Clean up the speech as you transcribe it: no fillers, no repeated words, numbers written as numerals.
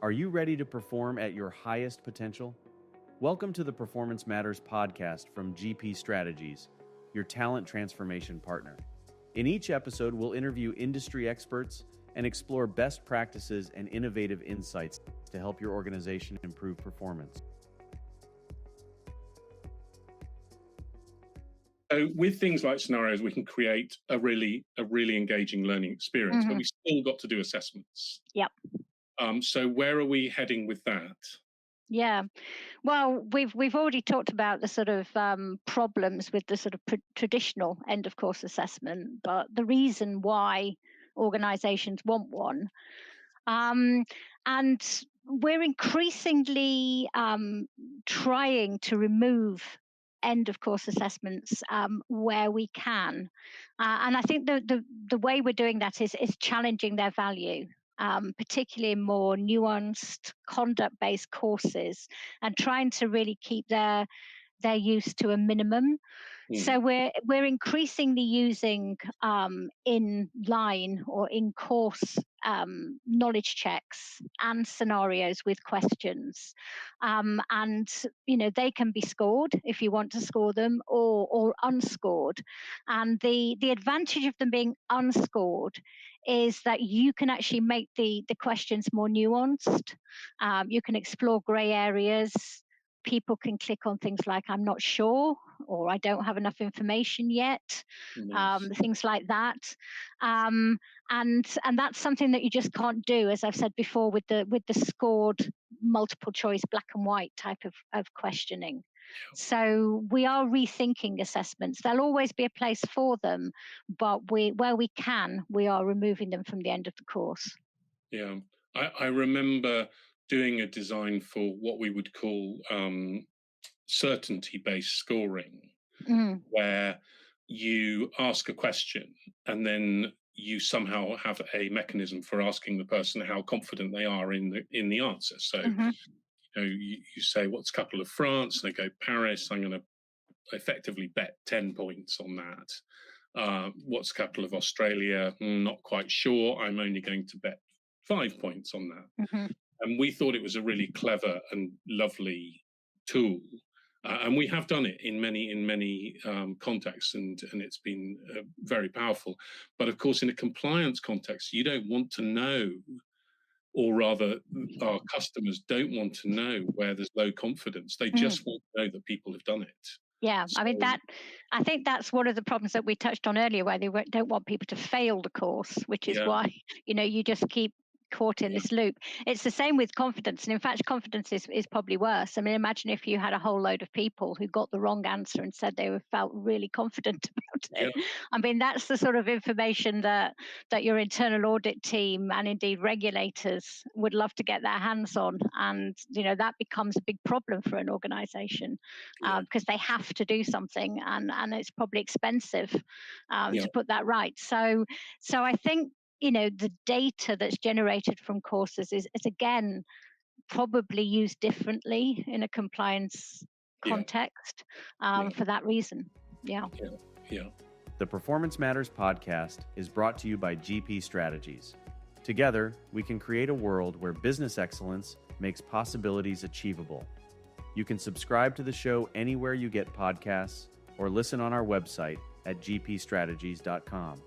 Are you ready to perform at your highest potential? Welcome to the Performance Matters podcast from GP Strategies, your talent transformation partner. In each episode, we'll interview industry experts and explore best practices and innovative insights to help your organization improve performance. So with things like scenarios, we can create a really engaging learning experience, but we still got to do assessments. Yep. So where are we heading with that? Yeah. Well, we've already talked about the sort of problems with the sort of traditional end of course assessment, but the reason why organizations want one. And we're increasingly trying to remove end of course assessments where we can. And I think the way we're doing that is challenging their value. Particularly in more nuanced conduct-based courses, and trying to really keep their use to a minimum. So we're increasingly using in line or in course knowledge checks and scenarios with questions, and they can be scored if you want to score them, or unscored. And the advantage of them being unscored is that you can actually make the questions more nuanced. You can explore grey areas. People can click on things like "I'm not sure" or "I don't have enough information yet," things like that. And that's something that you just can't do, as I've said before, with the scored multiple choice black and white type of questioning. So we are rethinking assessments. There'll always be a place for them, but where we can, we are removing them from the end of the course. Yeah, I remember doing a design for what we would call certainty-based scoring, where you ask a question and then you somehow have a mechanism for asking the person how confident they are in the answer. So you say, "What's capital of France?" And they go, "Paris." I'm going to effectively bet 10 points on that. What's capital of Australia? Not quite sure. I'm only going to bet 5 points on that. And we thought it was a really clever and lovely tool. And we have done it in many contexts, and it's been very powerful. But of course, in a compliance context, you don't want to know, or rather, our customers don't want to know where there's low confidence. They just want to know that people have done it. Yeah, I mean I think that's one of the problems that we touched on earlier, where they don't want people to fail the course, which is why you just keep caught in this loop. It's the same with confidence, and in fact confidence is probably worse. I mean, imagine if you had a whole load of people who got the wrong answer and said they felt really confident about it. I mean, that's the sort of information that your internal audit team and indeed regulators would love to get their hands on, and that becomes a big problem for an organization, because they have to do something, and it's probably expensive to put that right. So I think the data that's generated from courses is again probably used differently in a compliance context for that reason. Yeah. The Performance Matters podcast is brought to you by GP Strategies. Together, we can create a world where business excellence makes possibilities achievable. You can subscribe to the show anywhere you get podcasts, or listen on our website at gpstrategies.com.